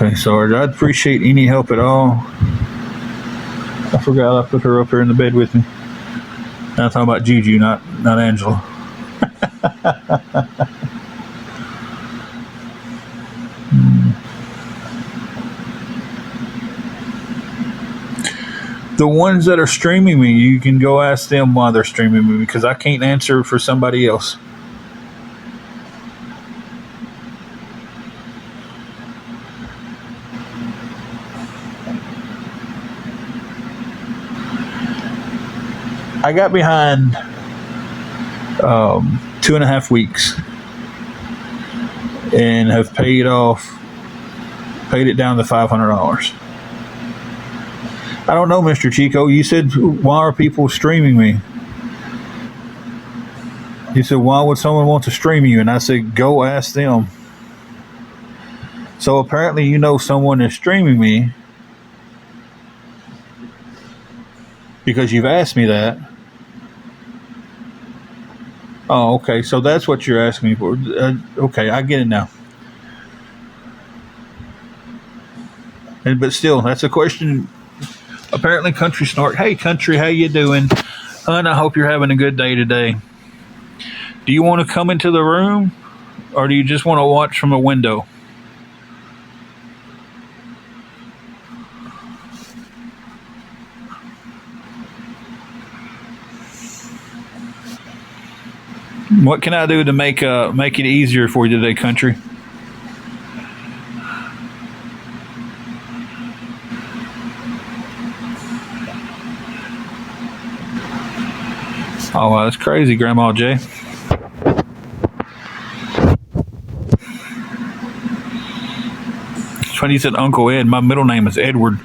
Okay, Sarge, I'd appreciate any help at all. I forgot I put her up here in the bed with me. I'm talking about Juju, not Angela. The ones that are streaming me, you can go ask them why they're streaming me because I can't answer for somebody else. I got behind 2.5 weeks and have paid it down to $500. I don't know, Mr. Chico. You said, why are people streaming me? You said, why would someone want to stream you? And I said, go ask them. So apparently you know someone is streaming me because you've asked me that. Oh, okay. So that's what you're asking me for. Okay, I get it now. But still, that's a question. Apparently, Country Snark. Hey, Country, how you doing? Hun, I hope you're having a good day today. Do you want to come into the room, or do you just want to watch from a window? What can I do to make it easier for you today, Country? Oh, that's crazy, Grandma J. It's funny you said Uncle Ed. My middle name is Edward.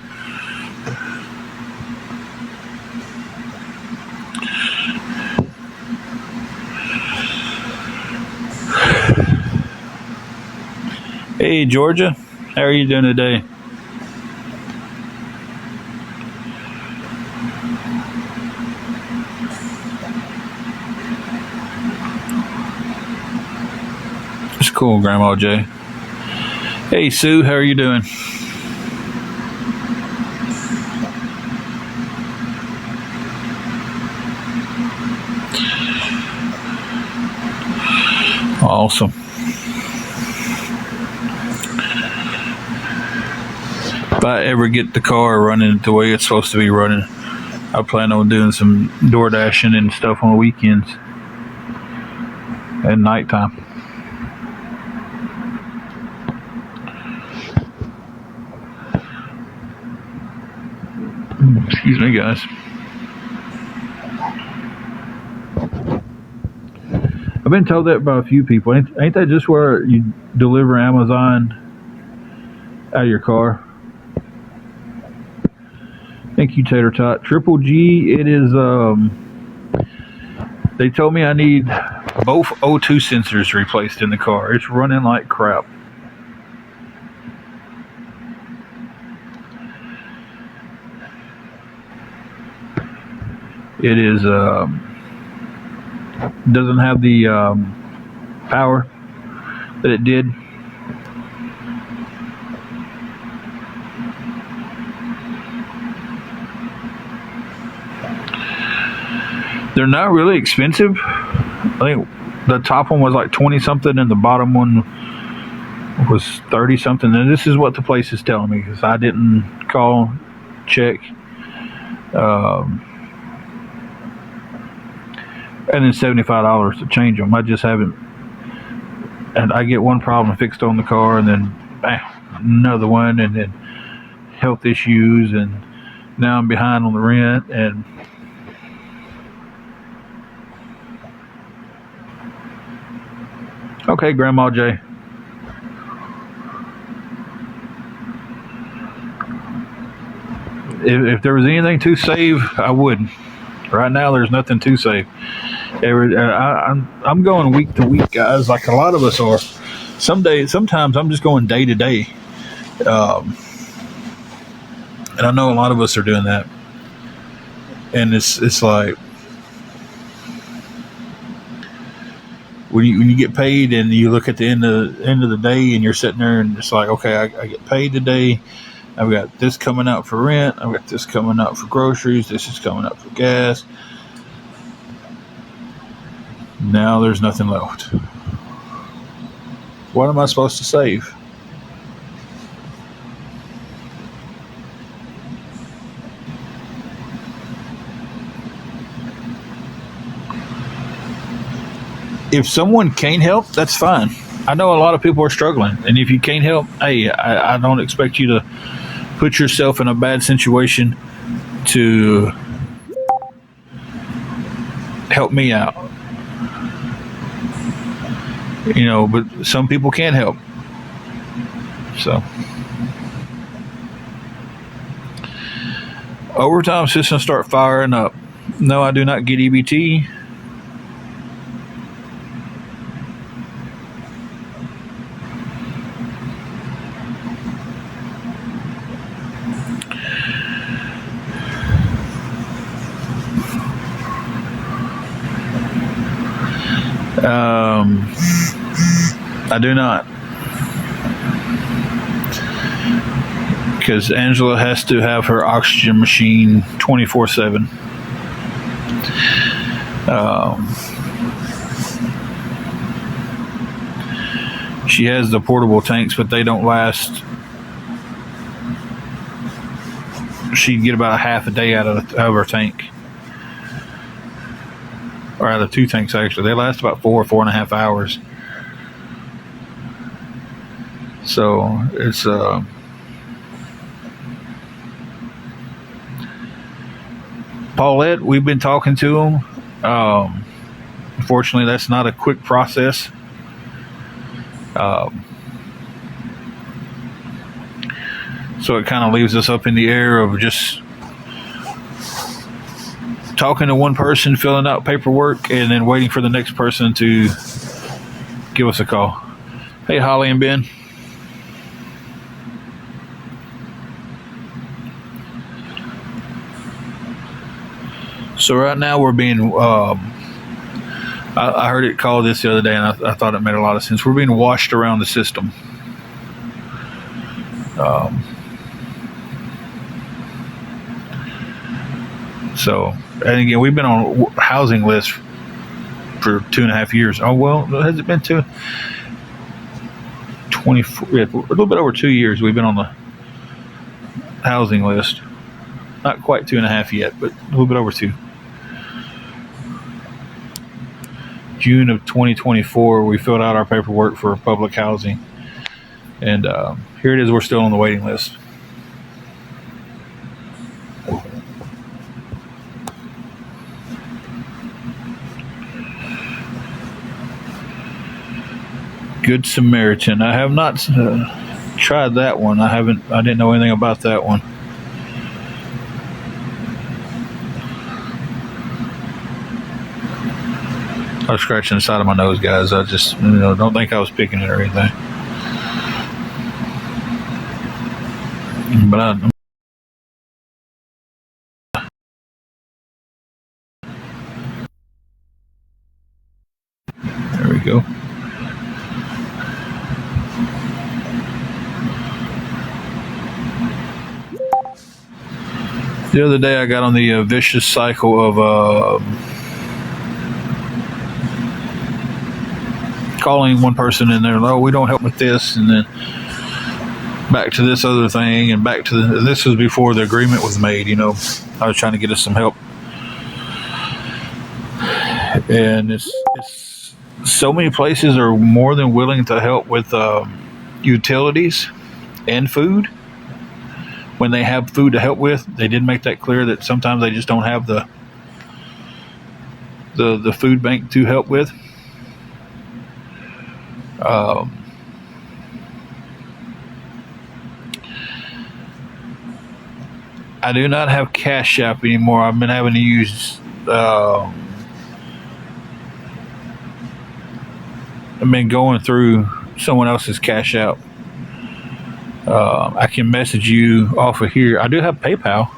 Hey, Georgia. How are you doing today? It's cool, Grandma J. Hey, Sue. How are you doing? Awesome. If I ever get the car running the way it's supposed to be running, I plan on doing some door dashing and stuff on the weekends at nighttime. Excuse me, guys. I've been told that by a few people. Ain't that just where you deliver Amazon out of your car? Thank you, Tater Tot. Triple G, it is, they told me I need both O2 sensors replaced in the car. It's running like crap. It is, doesn't have the power that it did. They're not really expensive. I think the top one was like 20 something and the bottom one was 30 something. And this is what the place is telling me because I didn't call, check. And then $75 to change them. I just haven't. And I get one problem fixed on the car and then bam, another one and then health issues and now I'm behind on the rent and okay, Grandma J. If there was anything to save, I would. Right now, there's nothing to save. I'm going week to week, guys, like a lot of us are. Sometimes I'm just going day to day. And I know a lot of us are doing that. And it's like, when you get paid and you look at the end of the day and you're sitting there and it's like, okay, I get paid today. I've got this coming out for rent. I've got this coming out for groceries. This is coming out for gas. Now there's nothing left. What am I supposed to save? If someone can't help, that's fine. I know a lot of people are struggling, and if you can't help, hey, I don't expect you to put yourself in a bad situation to help me out. But some people can't help. So, overtime systems start firing up. No, I do not get EBT. I do not, because Angela has to have her oxygen machine 24/7. She has the portable tanks, but they don't last. She'd get about a half a day out of her tank, or out of two tanks actually. They last about 4.5 hours. So it's Paulette. We've been talking to him. Unfortunately, that's not a quick process. So it kind of leaves us up in the air of just talking to one person, filling out paperwork, and then waiting for the next person to give us a call. Hey, Holly and Ben. So right now we're being, I heard it called this the other day, and I thought it made a lot of sense. We're being washed around the system. So, and again, we've been on housing lists for 2.5 years. Oh, well, has it been 24, a little bit over 2 years we've been on the housing list. Not quite 2.5 yet, but a little bit over 2. June of 2024, we filled out our paperwork for public housing. And here it is, we're still on the waiting list. Good Samaritan. I have not tried that one. I didn't know anything about that one. I was scratching the side of my nose, guys. I just, don't think I was picking it or anything. But there we go. The other day I got on the vicious cycle of calling one person and they're, oh, we don't help with this, and then back to this other thing, and back to this was before the agreement was made. I was trying to get us some help, and it's so many places are more than willing to help with utilities and food when they have food to help with. They did make that clear that sometimes they just don't have the food bank to help with. I do not have Cash App anymore. I've been having to use I've been going through someone else's Cash App. I can message you off of here. I do have PayPal.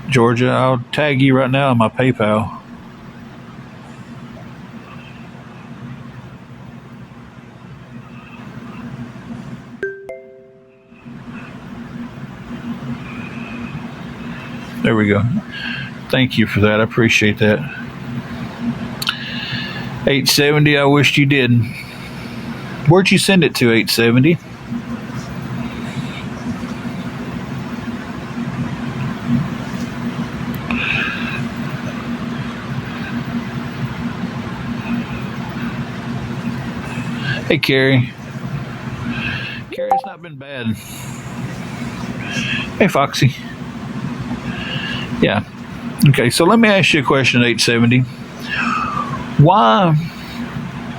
Georgia, I'll tag you right now on my PayPal. There we go. Thank you for that. I appreciate that. 870, I wished you did. Where'd you send it to, 870? Hey, Carrie. Carrie's not been bad. Hey, Foxy. Yeah. Okay, so let me ask you a question, 870. Why,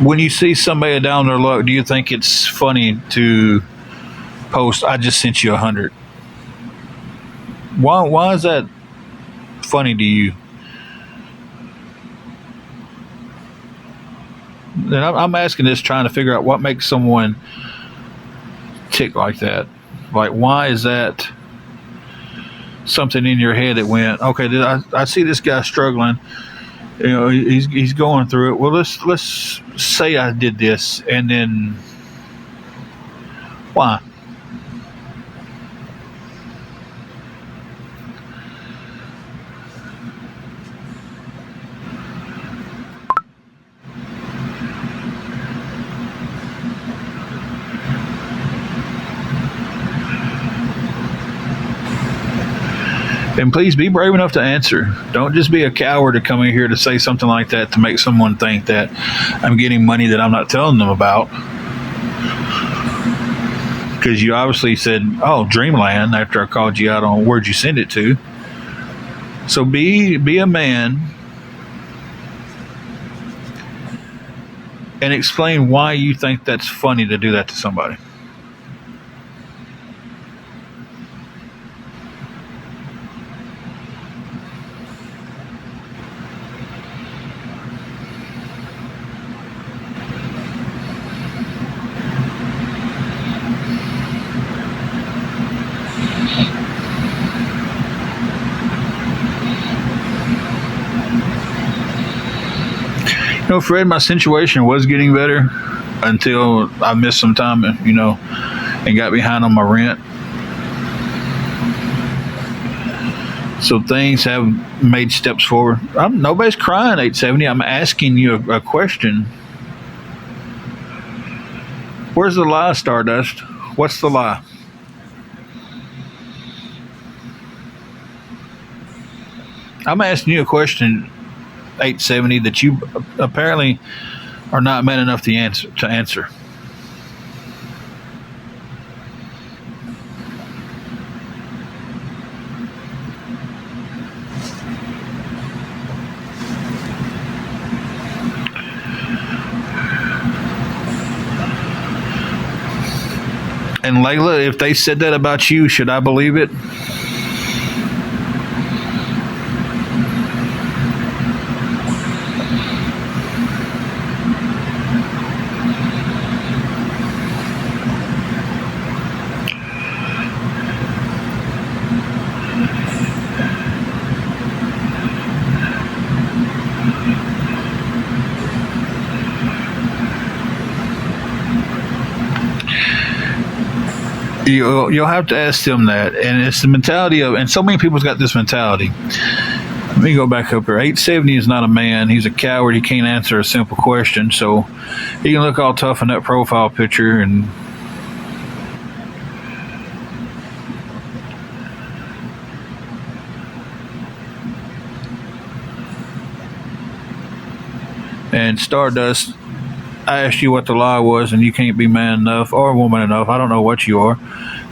when you see somebody down their luck, do you think it's funny to post, I just sent you 100? Why is that funny to you? And I'm asking this, trying to figure out what makes someone tick like that. Like, why is that something in your head that went, okay, I see this guy struggling. You know, he's going through it. Well, let's say I did this, and then why? And please be brave enough to answer. Don't just be a coward to come in here to say something like that to make someone think that I'm getting money that I'm not telling them about. Because you obviously said, oh, Dreamland, after I called you out on where'd you send it to. So be a man and explain why you think that's funny to do that to somebody. You know, Fred, my situation was getting better until I missed some time, you know, and got behind on my rent. So things have made steps forward. Nobody's crying, 870. I'm asking you a question. Where's the lie, Stardust? What's the lie? I'm asking you a question, 870, that you apparently are not man enough to answer. And Layla, if they said that about you, should I believe it? You'll have to ask them that. And it's the mentality of, and so many people's got this mentality. Let me go back up here. 870 is not a man. He's a coward. He can't answer a simple question. So he can look all tough in that profile picture and Stardust, I asked you what the lie was, and you can't be man enough or woman enough, I don't know what you are,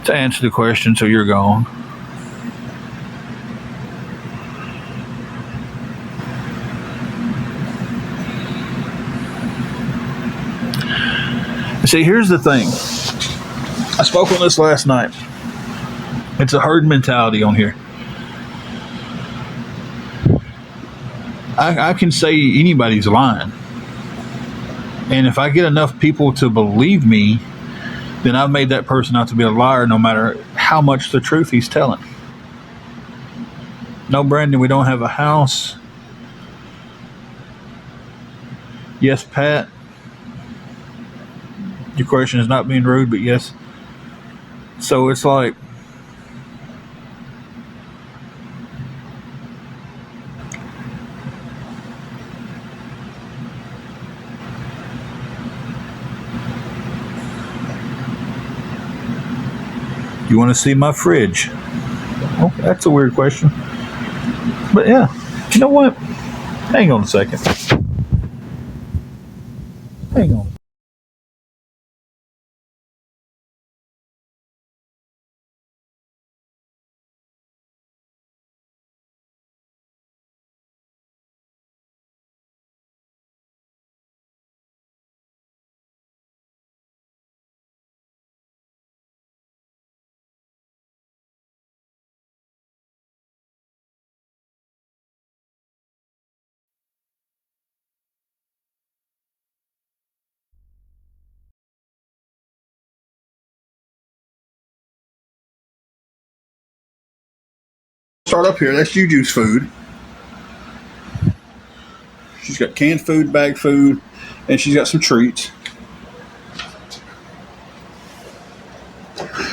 to answer the question, so you're gone. See, here's the thing. I spoke on this last night. It's a herd mentality on here. I can say anybody's lying. And if I get enough people to believe me, then I've made that person out to be a liar no matter how much the truth he's telling. No, Brandon, we don't have a house. Yes, Pat. Your question is not being rude, but yes. So it's like, You want to see my fridge? Oh, that's a weird question. But yeah, you know what? Hang on a second. Hang on. Start up here. That's Juju's food. She's got canned food, bagged food, and she's got some treats.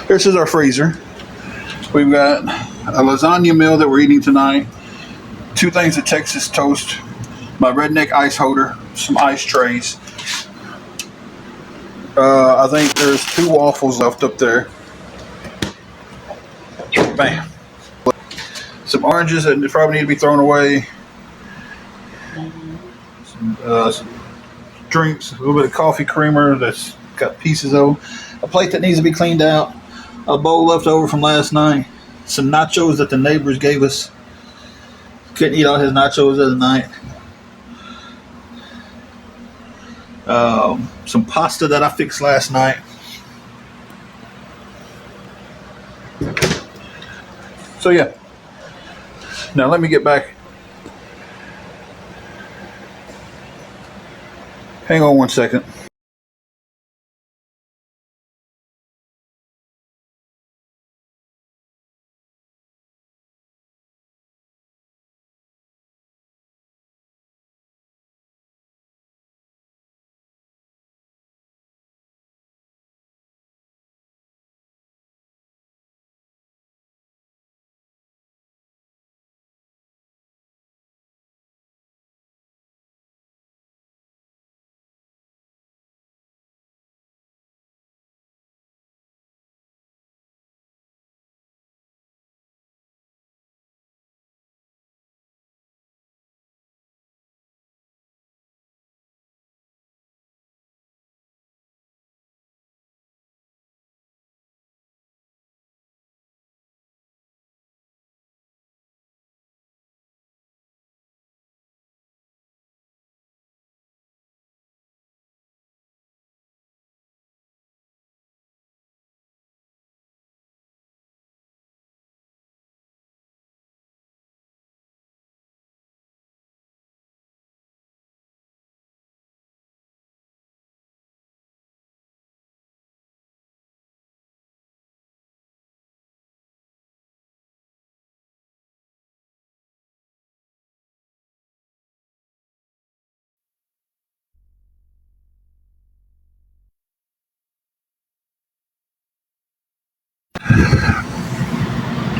This is our freezer. We've got a lasagna meal that we're eating tonight, 2 things of Texas toast, my redneck ice holder, some ice trays. I think there's 2 waffles left up there. Bam. Some oranges that probably need to be thrown away. Some drinks, a little bit of coffee creamer that's got pieces of. A plate that needs to be cleaned out. A bowl left over from last night. Some nachos that the neighbors gave us. Couldn't eat all his nachos the other night. Some pasta that I fixed last night. So yeah. Now let me get back. Hang on one second.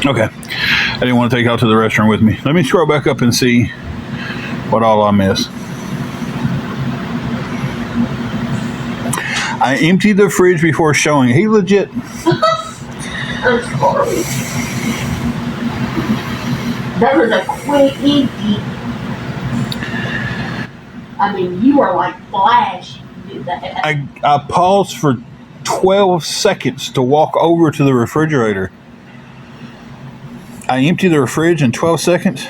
Okay. I didn't want to take out to the restaurant with me. Let me scroll back up and see what all I missed. I emptied the fridge before showing. He legit. I'm sorry. That was a quick empty. I mean, you were like Flash. You did that. I paused for 12 seconds to walk over to the refrigerator. I emptied the fridge in 12 seconds.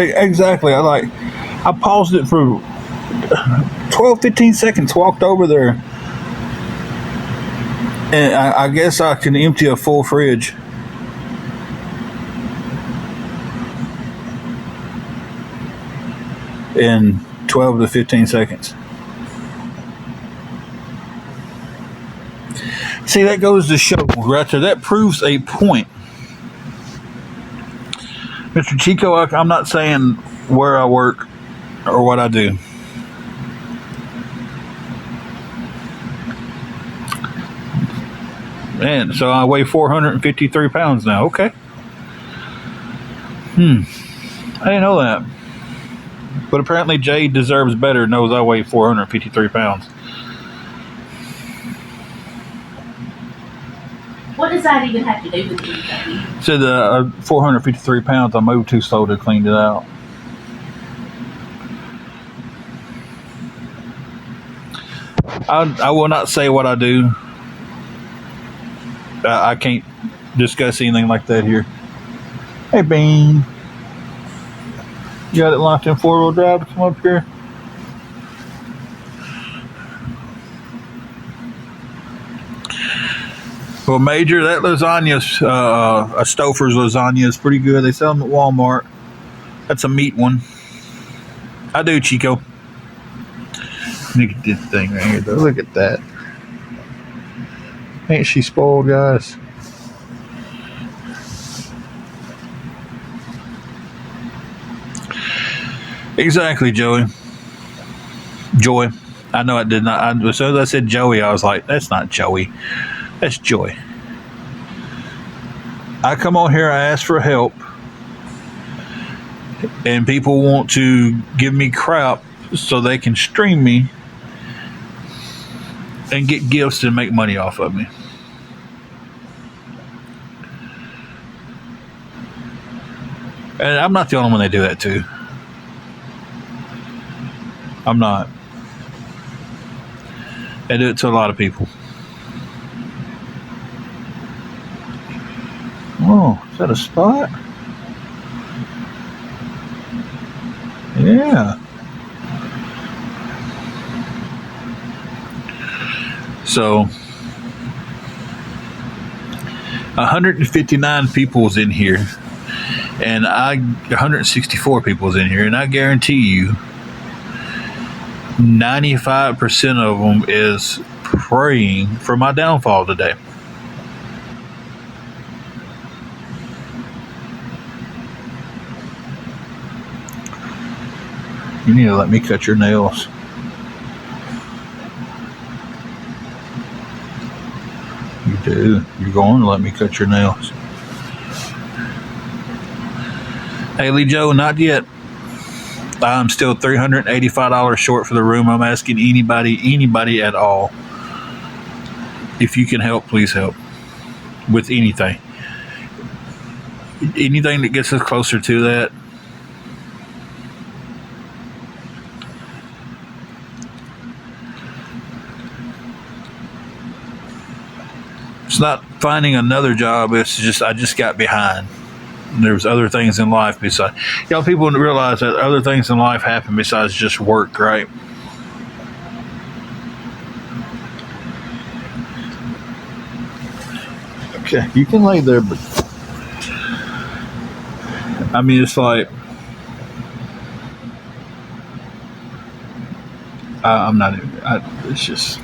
Exactly. I paused it for 12, 15 seconds, walked over there. And I guess I can empty a full fridge. in 12 to 15 seconds. See, that goes to show right there. That proves a point. Mr. Chico, I'm not saying where I work or what I do. Man, so I weigh 453 pounds now. Okay. I didn't know that. But apparently Jay deserves better, knows I weigh 453 pounds. What does that even have to do with anything? So the 453 pounds, I moved too slow to clean it out. I will not say what I do. I can't discuss anything like that here. Hey, Bean. You got it locked in 4-wheel drive to come up here? Well, Major, that lasagna's, a Stouffer's lasagna is pretty good. They sell them at Walmart. That's a meat one. I do, Chico. Look at this thing right here, though. Look at that. Ain't she spoiled, guys? Exactly, Joey. Joy. I know I did not. As soon as I said Joey, I was like, that's not Joey. That's Joy. I come on here, I ask for help, and people want to give me crap so they can stream me and get gifts and make money off of me. And I'm not the only one they do that to. I'm not. They do it to a lot of people. Oh, is that a spot? Yeah. So, 159 people's in here, and 164 people's in here, and I guarantee you, 95% of them is praying for my downfall today. You need to let me cut your nails. You do. You're going to let me cut your nails. Haley Joe, not yet. I'm still $385 short for the room. I'm asking anybody at all. If you can help, please help. With anything. Anything that gets us closer to that. It's not finding another job. It's just I just got behind. There's other things in life besides. People don't realize that other things in life happen besides just work, right? Okay, you can lay there, but I mean, it's like I'm not even. It's just.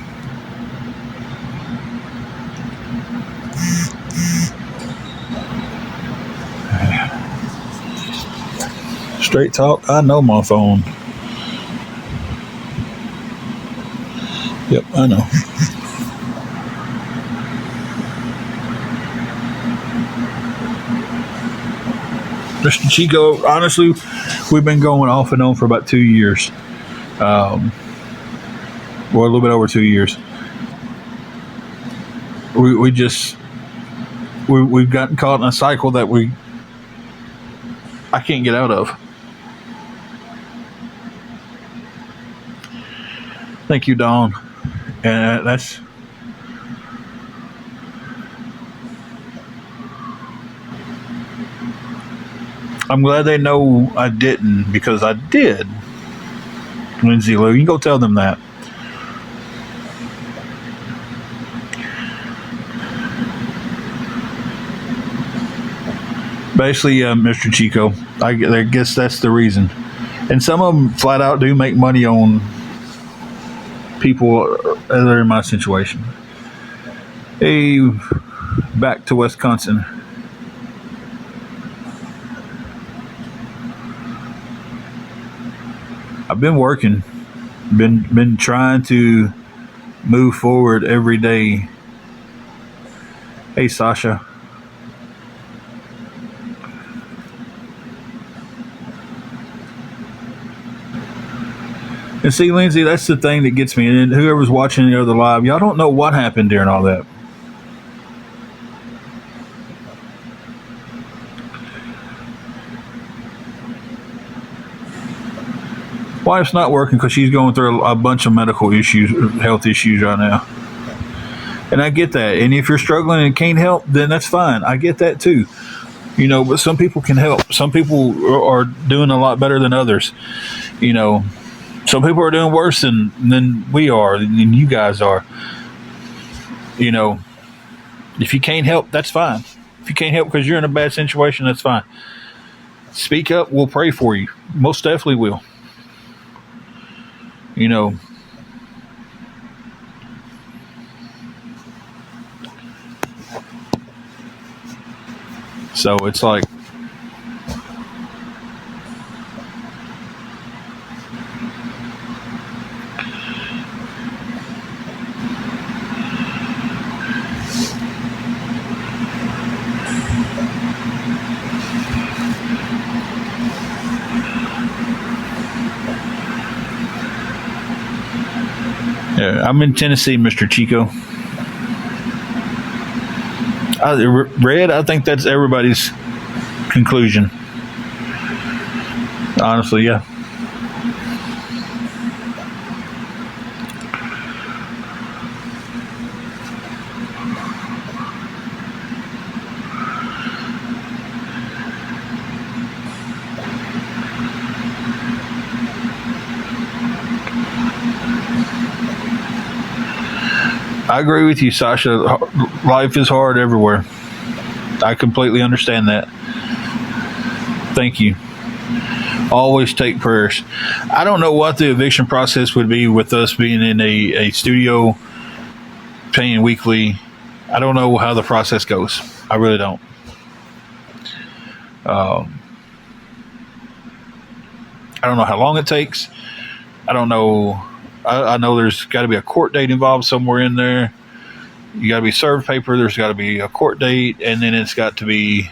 Straight talk, I know my phone. Yep, I know. Mr. Chico, honestly, we've been going off and on for about 2 years. Well, a little bit over 2 years. We've gotten caught in a cycle that I can't get out of. Thank you, Dawn. And that's. I'm glad they know I didn't, because I did. Lindsay Lou, you can go tell them that. Basically, Mr. Chico, I guess that's the reason. And some of them flat out do make money on people that are in my situation. Hey, back to Wisconsin. I've been working, been trying to move forward every day. Hey, Sasha. And see, Lindsay, that's the thing that gets me. And whoever's watching the other live, y'all don't know what happened during all that. Wife's not working because she's going through a bunch of medical issues, health issues right now. And I get that. And if you're struggling and can't help, then that's fine. I get that too. You know, but some people can help. Some people are doing a lot better than others. You know, some people are doing worse than we are, than you guys are. You know, if you can't help, that's fine. If you can't help because you're in a bad situation, that's fine. Speak up. We'll pray for you. Most definitely will. You know, so it's like, yeah, I'm in Tennessee, Mr. Chico. Red, I think that's everybody's conclusion. Honestly, yeah. I agree with you, Sasha. Life is hard everywhere. I completely understand that. Thank you. Always take prayers. I don't know what the eviction process would be with us being in a studio, paying weekly. I don't know how the process goes. I really don't. I don't know how long it takes. I don't know. I know there's got to be a court date involved somewhere in there. You got to be served paper. There's got to be a court date, and then it's got to be.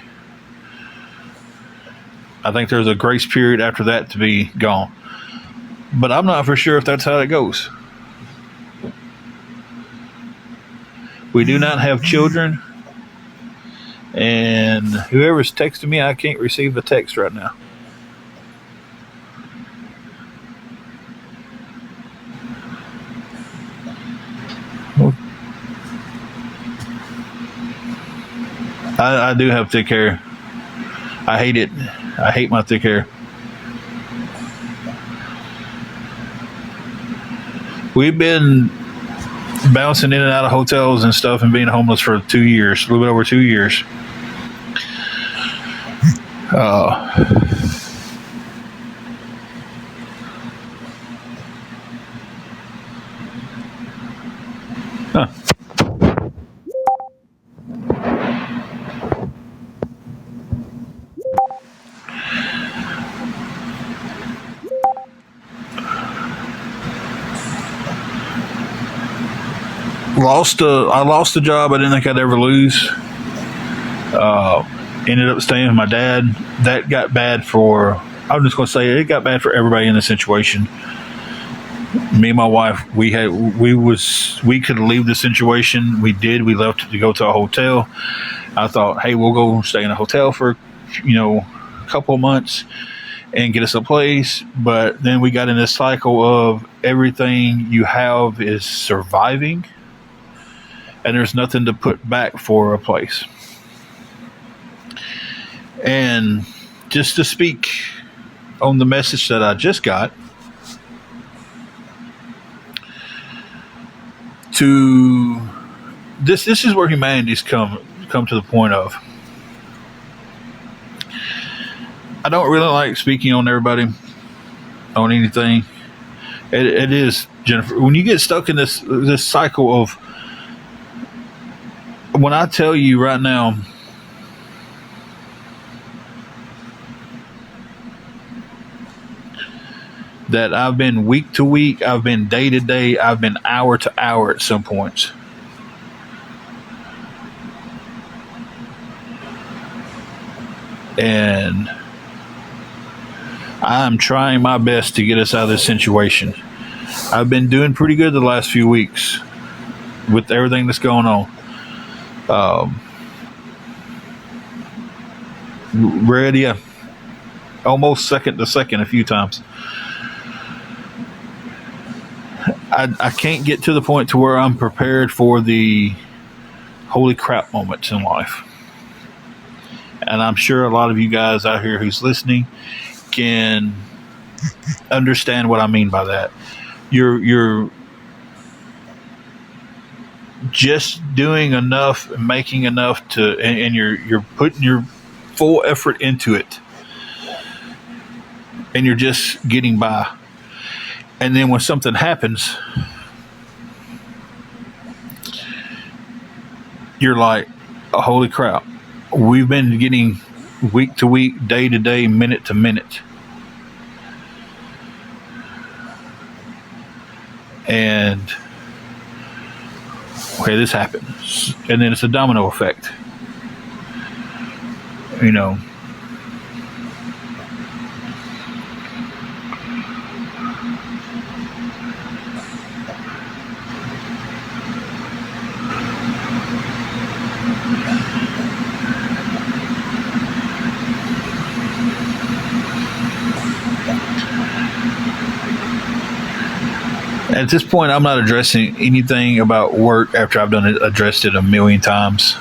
I think there's a grace period after that to be gone. But I'm not for sure if that's how it goes. We do not have children. And whoever's texting me, I can't receive the text right now. I do have thick hair. I hate it. I hate my thick hair. We've been bouncing in and out of hotels and stuff and being homeless for 2 years, a little bit over 2 years. I lost a job I didn't think I'd ever lose. Ended up staying with my dad. That got bad for, I'm just going to say it got bad for everybody in the situation. Me and my wife, we could leave the situation. We did. We left to go to a hotel. I thought, hey, we'll go stay in a hotel for, a couple of months and get us a place. But then we got in this cycle of everything you have is surviving, and there's nothing to put back for a place. And just to speak on the message that I just got, to this is where humanity's come to the point of. I don't really like speaking on everybody. on anything. It is, Jennifer. When you get stuck in this cycle of, when I tell you right now, that I've been week to week, I've been day to day, I've been hour to hour at some points. And I'm trying my best to get us out of this situation. I've been doing pretty good the last few weeks with everything that's going on. Ready, almost second to second a few times. I can't get to the point to where I'm prepared for the holy crap moments in life. And I'm sure a lot of you guys out here who's listening can understand what I mean by that. You're just doing enough and making enough to, and you're putting your full effort into it, and you're just getting by. And then when something happens, you're like, oh, holy crap. We've been getting week to week, day to day, minute to minute. And, okay, this happens. And then it's a domino effect. You know. At this point, I'm not addressing anything about work after I've addressed it a million times.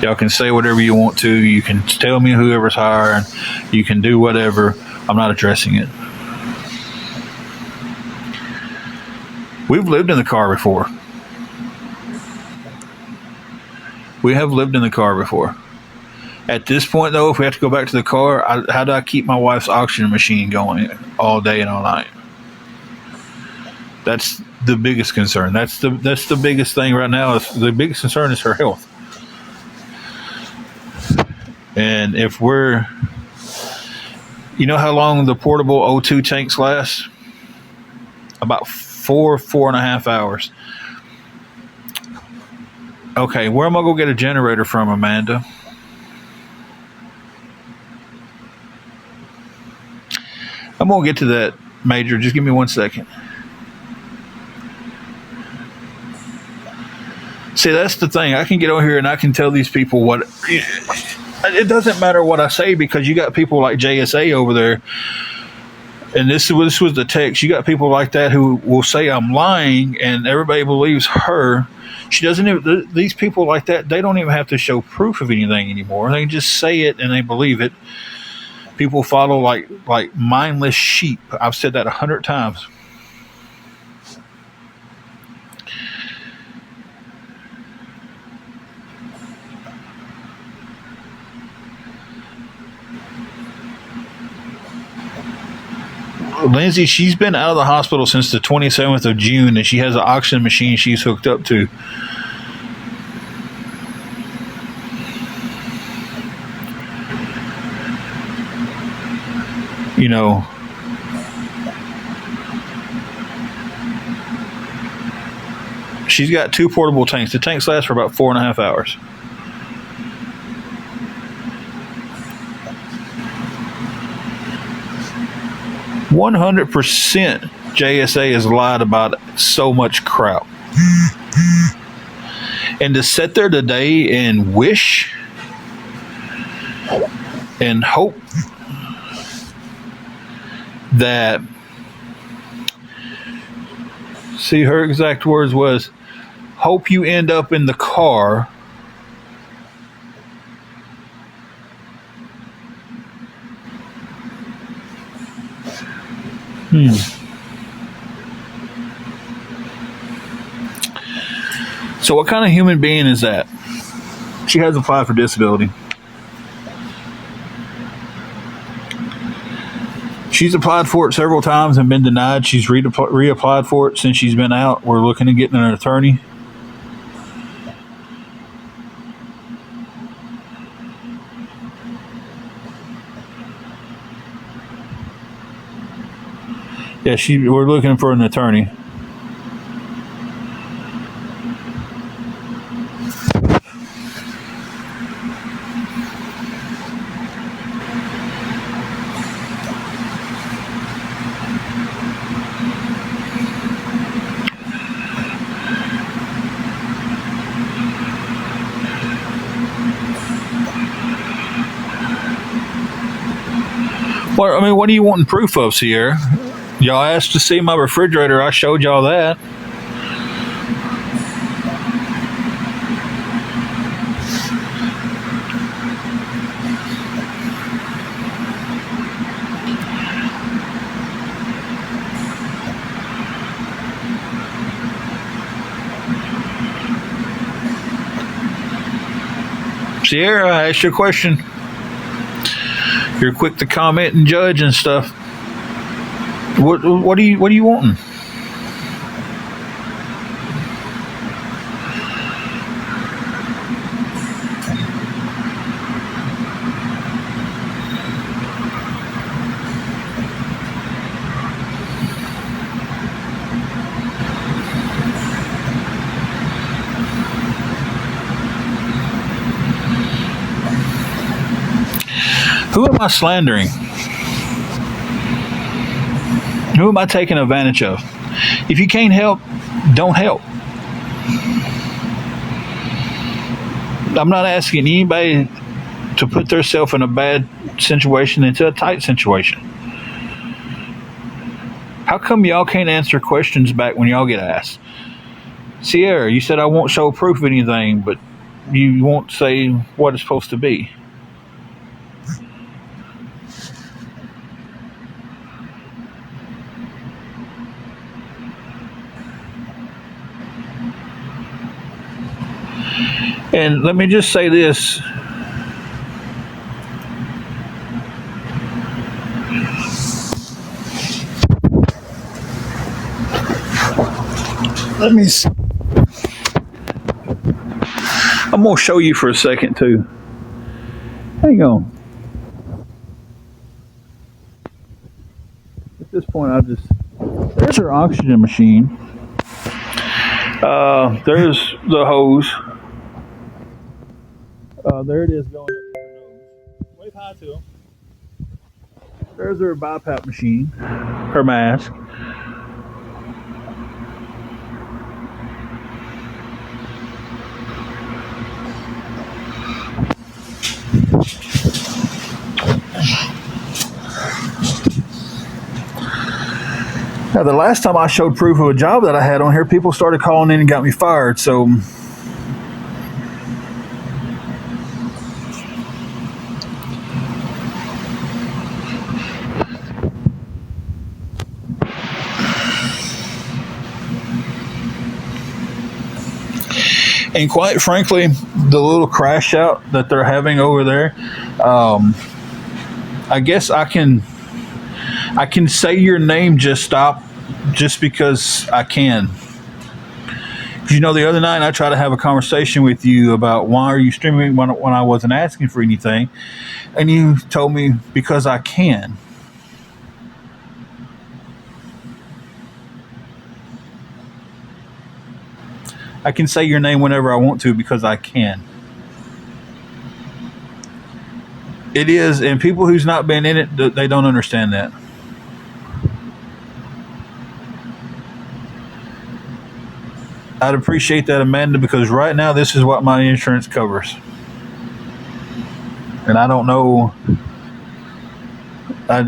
Y'all can say whatever you want to. You can tell me whoever's hiring. You can do whatever. I'm not addressing it. We've lived in the car before. We have lived in the car before. At this point, though, if we have to go back to the car, how do I keep my wife's oxygen machine going all day and all night? That's the biggest concern. That's the biggest thing right now. The biggest concern is her health. And if we're, you know how long the portable O2 tanks last? About 4.5 hours. Okay, where am I going to get a generator from, Amanda? I'm going to get to that, Major. Just give me 1 second. See, that's the thing. I can get over here and I can tell these people what. It doesn't matter what I say, because you got people like JSA over there. And this was the text. You got people like that who will say I'm lying, and everybody believes her. She doesn't even. These people like that, they don't even have to show proof of anything anymore. They can just say it and they believe it. People follow like mindless sheep. I've said that 100 times. Lindsay, she's been out of the hospital since the 27th of June, and she has an oxygen machine she's hooked up to. You know, she's got 2 portable tanks. The tanks last for about 4.5 hours. %, JSA has lied about so much crap. And to sit there today and wish and hope that, see, her exact words was, hope you end up in the car So what kind of human being is that? She has applied for disability. She's applied for it several times and been denied. She's reapplied for it since she's been out. We're looking at getting an attorney. Yeah, we're looking for an attorney. Well, I mean, what are you wanting proof of, Sierra? Y'all asked to see my refrigerator. I showed y'all that. Sierra, I asked you a question. You're quick to comment and judge and stuff. What are you wanting? Who am I slandering? Who am I taking advantage of? If you can't help, don't help. I'm not asking anybody to put themselves in a bad situation into a tight situation. How come y'all can't answer questions back when y'all get asked? Sierra, you said I won't show proof of anything, but you won't say what it's supposed to be. And let me just say this. Let me see. I'm going to show you for a second, too. Hang on. At this point, there's her oxygen machine. There's the hose. There it is going up to her nose. Wave hi to him. There's her BiPAP machine, her mask. Now, the last time I showed proof of a job that I had on here, people started calling in and got me fired. So, and quite frankly, the little crash out that they're having over there, I guess I can say your name just because I can. You know, the other night I tried to have a conversation with you about why are you streaming when I wasn't asking for anything, and you told me because I can. I can say your name whenever I want to because I can. It is, and people who's not been in it, they don't understand that. I'd appreciate that, Amanda, because right now this is what my insurance covers. And I don't know.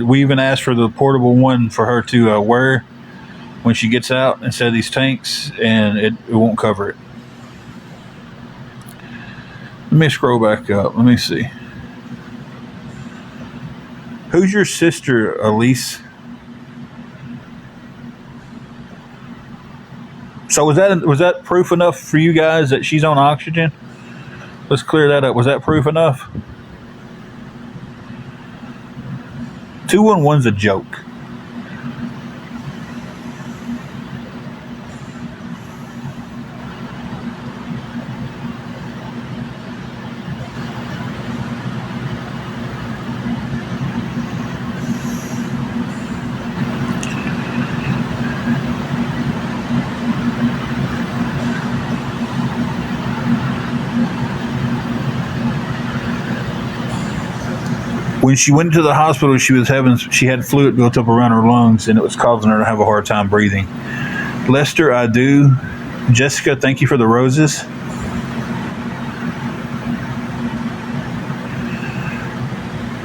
We even asked for the portable one for her to wear when she gets out instead of these tanks, and it won't cover it. Let me scroll back up. Let me see. Who's your sister, Elise? So was that proof enough for you guys that she's on oxygen? Let's clear that up. Was that proof enough? 211's a joke. When she went to the hospital, she had fluid built up around her lungs, and it was causing her to have a hard time breathing. Lester, I do. Jessica, thank you for the roses.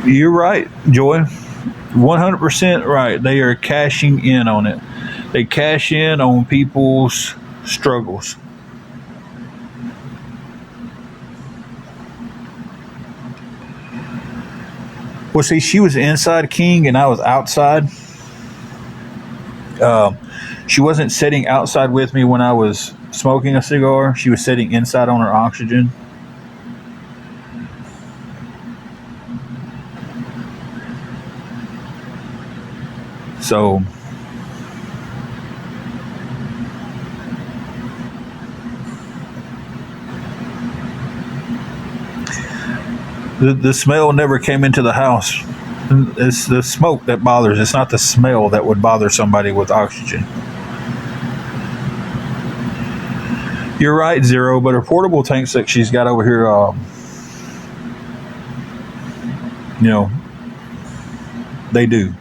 You're right, Joy. 100% right. They are cashing in on it. They cash in on people's struggles. Well, see, she was inside King and I was outside. She wasn't sitting outside with me when I was smoking a cigar. She was sitting inside on her oxygen. So the smell never came into the house. It's the smoke that bothers. It's not the smell that would bother somebody with oxygen. You're right, Zero, but her portable tanks that she's got over here, they do.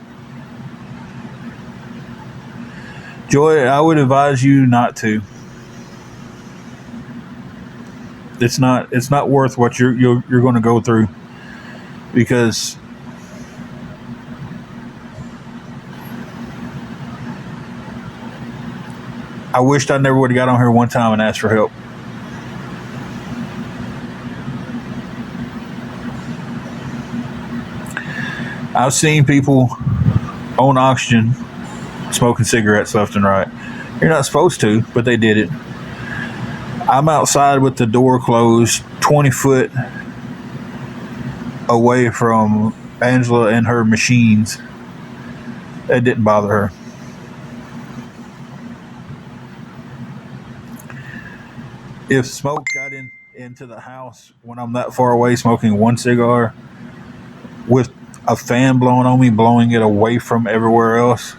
Joy, I would advise you not to. It's not worth what you're going to go through, because I wished I never would have got on here one time and asked for help. I've seen people on oxygen smoking cigarettes left and right. You're not supposed to, but they did it. I'm outside with the door closed, 20 foot away from Angela and her machines. That didn't bother her. If smoke got into the house when I'm that far away smoking one cigar with a fan blowing on me, blowing it away from everywhere else,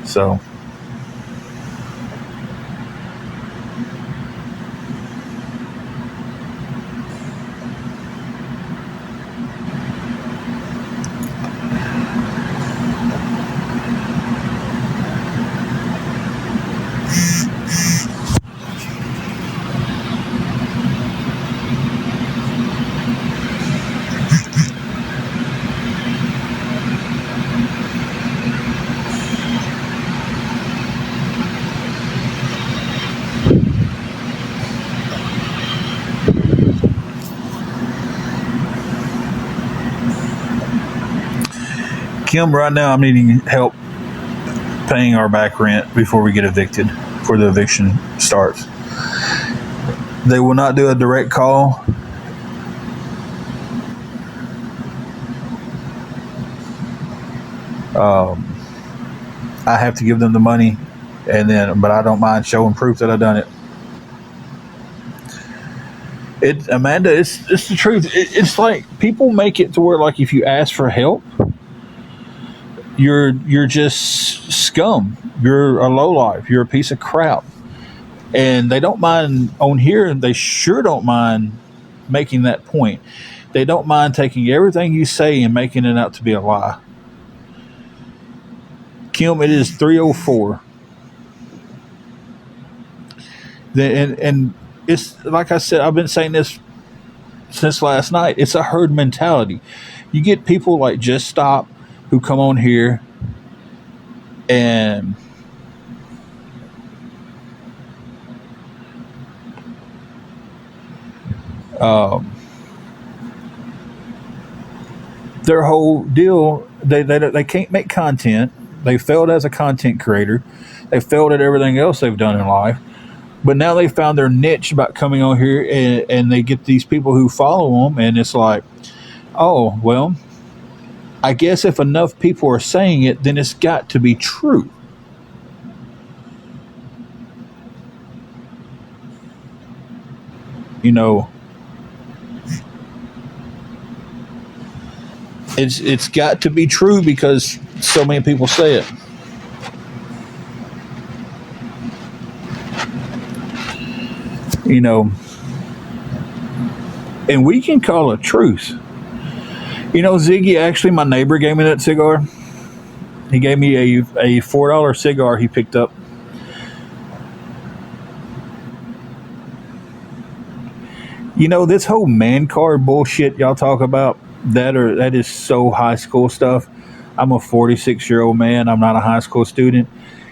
so Kim, right now I'm needing help paying our back rent before we get evicted, before the eviction starts. They will not do a direct call. I have to give them the money, but I don't mind showing proof that I've done it. Amanda, it's the truth. It's like people make it to where, like, if you ask for help, you're just scum. You're a lowlife. You're a piece of crap. And they don't mind on here. They sure don't mind making that point. They don't mind taking everything you say and making it out to be a lie. Kim, it is 3:04. And it's like I said, I've been saying this since last night. It's a herd mentality. You get people like Just Stop who come on here and their whole deal, they can't make content. They failed as a content creator. They failed at everything else they've done in life. But now they found their niche about coming on here, and they get these people who follow them, and it's like, oh, well, I guess if enough people are saying it, then it's got to be true. You know, it's got to be true because so many people say it. you know, and we can call it truth. You know, Ziggy, actually, my neighbor gave me that cigar. He gave me a $4 cigar he picked up. You know, this whole man card bullshit y'all talk about, that is so high school stuff. I'm a 46-year-old man. I'm not a high school student.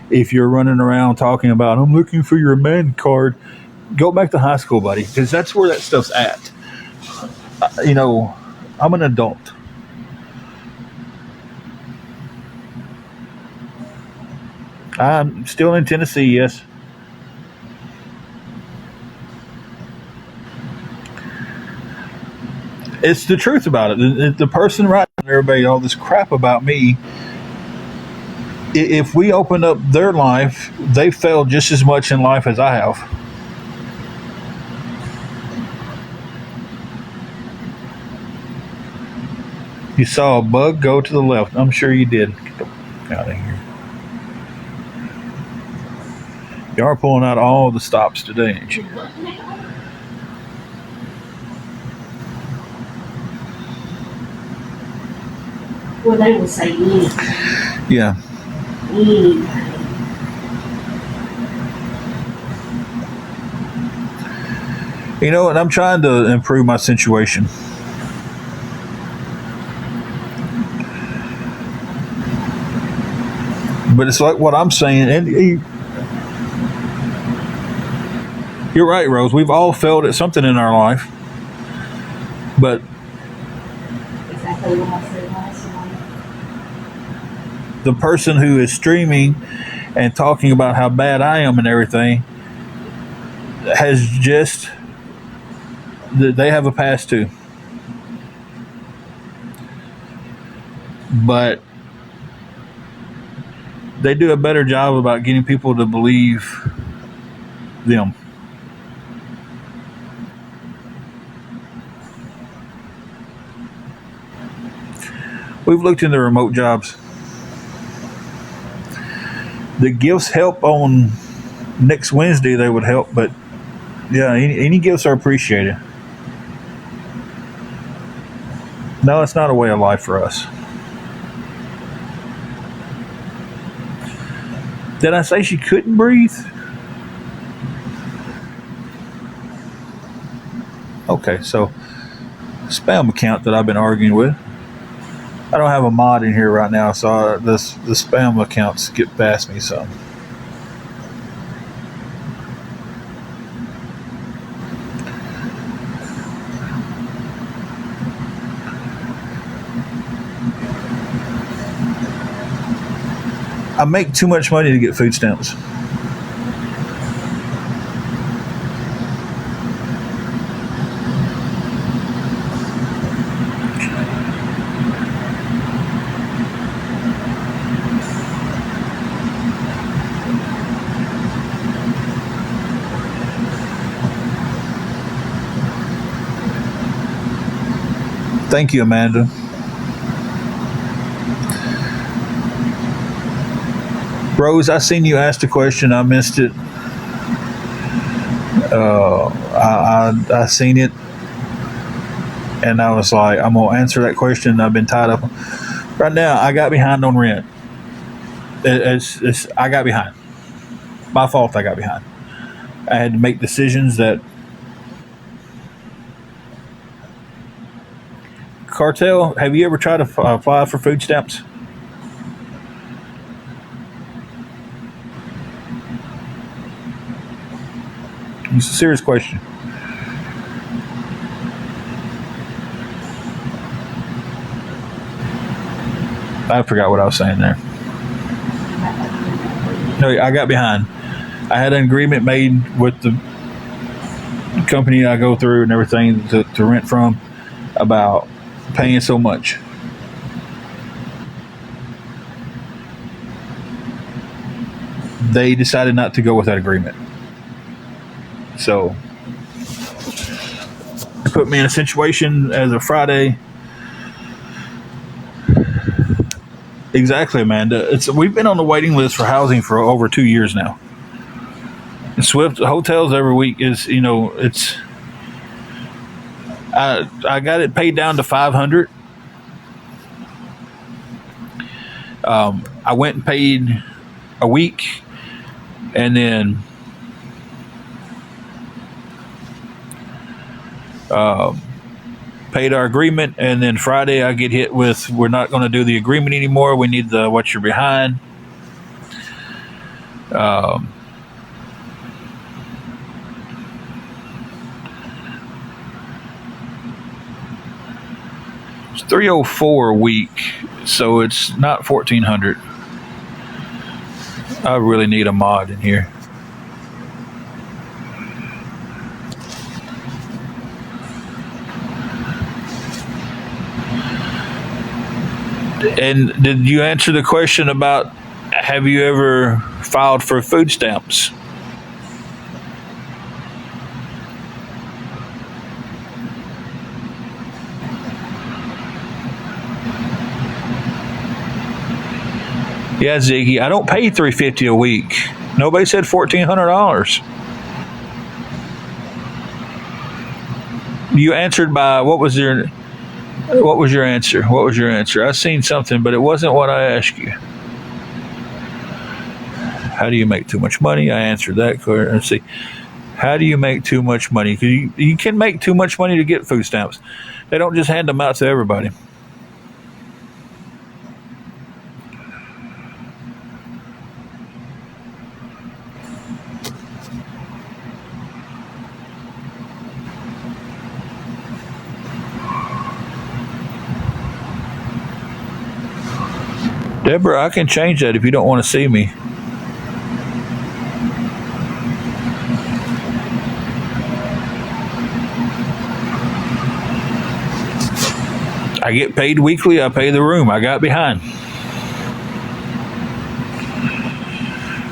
If you're running around talking about, I'm looking for your man card, go back to high school, buddy, because that's where that stuff's at. You know, I'm an adult. I'm still in Tennessee, yes. It's the truth about it. The person writing everybody all this crap about me, if we open up their life, they failed just as much in life as I have. You saw a bug go to the left. I'm sure you did. Get out of here. You are pulling out all the stops today, ain't you? Well, they will say anything. Yeah. Anything. You know, and I'm trying to improve my situation. But it's like what I'm saying, and you're right, Rose. We've all failed at something in our life. But Exactly what I said last night. the person who is streaming and talking about how bad I am and everything has just, they have a past too. But they do a better job about getting people to believe them. We've looked into remote jobs. The gifts help on next Wednesday, they would help, but yeah, any gifts are appreciated. No, it's not a way of life for us. Did I say she couldn't breathe? Okay, so spam account that I've been arguing with. I don't have a mod in here right now, so the spam account skipped past me. So I make too much money to get food stamps. Thank you, Amanda. Rose, I seen you asked a question. I missed it. I seen it, and I was like, I'm gonna answer that question. I've been tied up. Right now, I got behind on rent. I got behind. My fault. I got behind. I had to make decisions that. Cartel, have you ever tried to apply for food stamps? It's a serious question. I forgot what I was saying there. No, I got behind. I had an agreement made with the company I go through and everything to rent from about paying so much. They decided not to go with that agreement. So it put me in a situation as of Friday. Exactly, Amanda. We've been on the waiting list for housing for over 2 years now. Swift hotels every week is, it's. I got it paid down to 500. I went and paid a week, and then paid our agreement, and then Friday I get hit with, we're not going to do the agreement anymore. We need the what you're behind. It's 304 a week, so it's not 1400. I really need a mod in here. And did you answer the question about, have you ever filed for food stamps? Yeah, Ziggy, I don't pay $350 a week. Nobody said $1,400. You answered by what was your answer? What was your answer? I seen something, but it wasn't what I asked you. How do you make too much money? I answered that. Let's see. How do you make too much money? Because you can make too much money to get food stamps. They don't just hand them out to everybody. Deborah, I can change that if you don't want to see me. I get paid weekly. I pay the room. I got behind.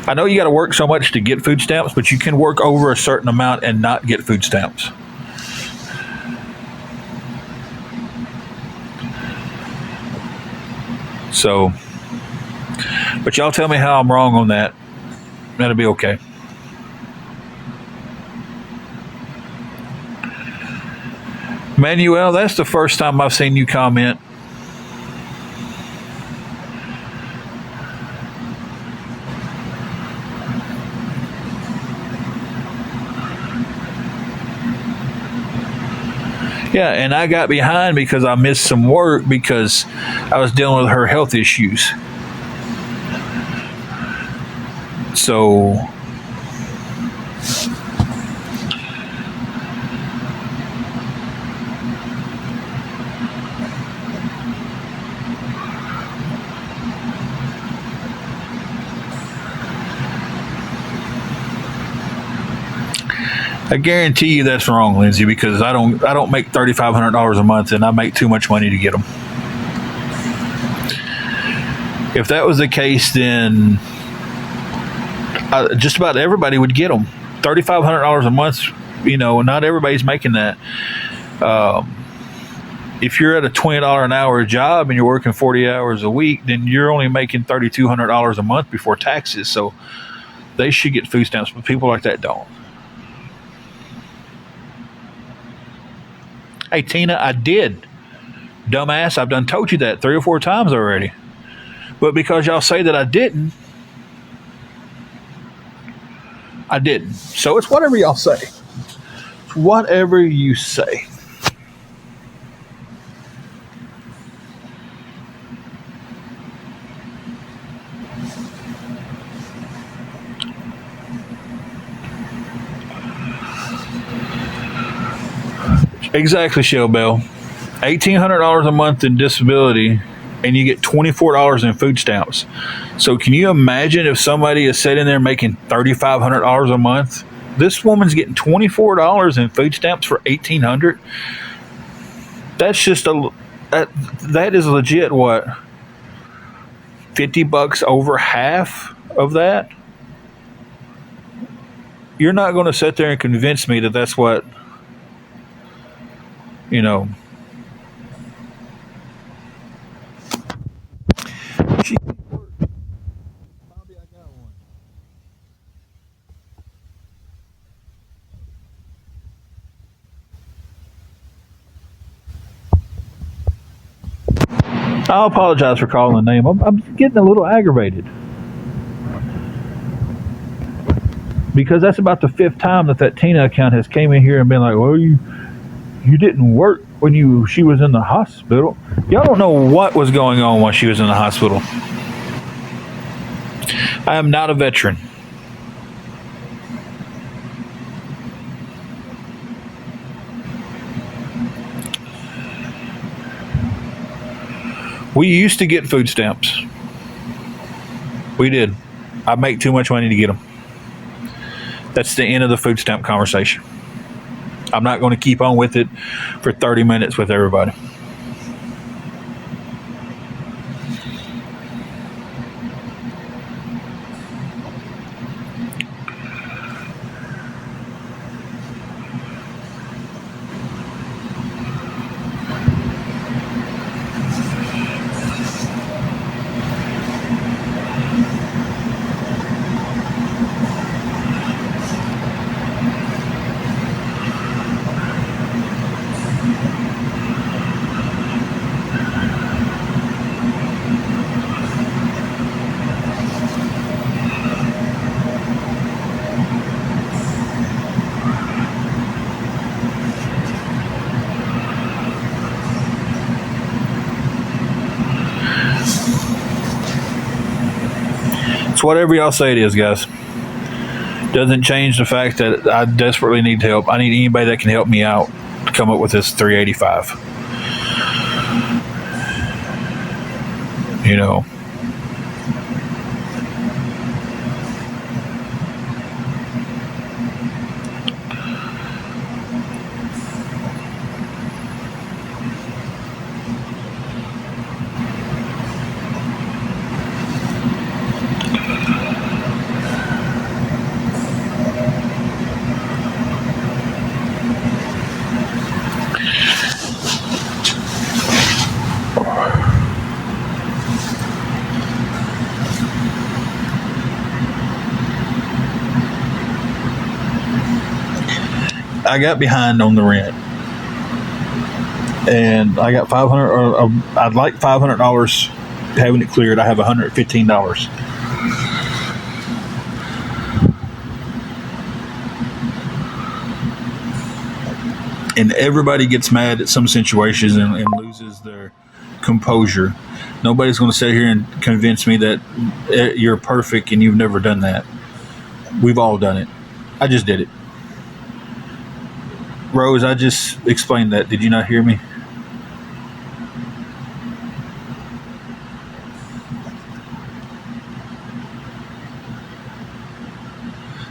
I know you got to work so much to get food stamps, but you can work over a certain amount and not get food stamps. So, but y'all tell me how I'm wrong on that. That'll be okay. Manuel, that's the first time I've seen you comment. Yeah, and I got behind because I missed some work because I was dealing with her health issues. So I guarantee you that's wrong, Lindsay, because I don't make $3,500 a month, and I make too much money to get them. If that was the case, then just about everybody would get them. $3,500 a month, not everybody's making that. If you're at a $20 an hour job and you're working 40 hours a week, then you're only making $3,200 a month before taxes. So they should get food stamps, but people like that don't. Hey, Tina, I did. Dumbass, I've done told you that 3 or 4 times already. But because y'all say that I didn't. So it's whatever y'all say. It's whatever you say. Exactly, Shell Bell. $1,800 a month in disability, and you get $24 in food stamps. So can you imagine if somebody is sitting there making $3,500 a month? This woman's getting $24 in food stamps for $1,800. That's just that is legit. What, $50 over half of that? You're not going to sit there and convince me that that's what. I apologize for calling the name. I'm getting a little aggravated because that's about the fifth time that Tina account has came in here and been like, "Well, you didn't work when she was in the hospital." Y'all don't know what was going on while she was in the hospital. I am not a veteran. We used to get food stamps. We did. I make too much money to get them. That's the end of the food stamp conversation. I'm not going to keep on with it for 30 minutes with everybody. It's whatever y'all say it is, guys. Doesn't change the fact that I desperately need help. I need anybody that can help me out to come up with this 385. You know. I got behind on the rent, and I got $500. Or I'd like $500 having it cleared. I have $115. And everybody gets mad at some situations and loses their composure. Nobody's going to sit here and convince me that you're perfect and you've never done that. We've all done it. I just did it. Rose, I just explained that. Did you not hear me?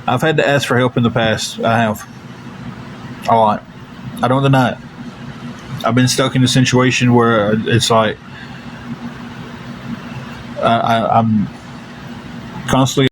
I've had to ask for help in the past. I have. A lot. I don't deny it. I've been stuck in a situation where it's like I'm constantly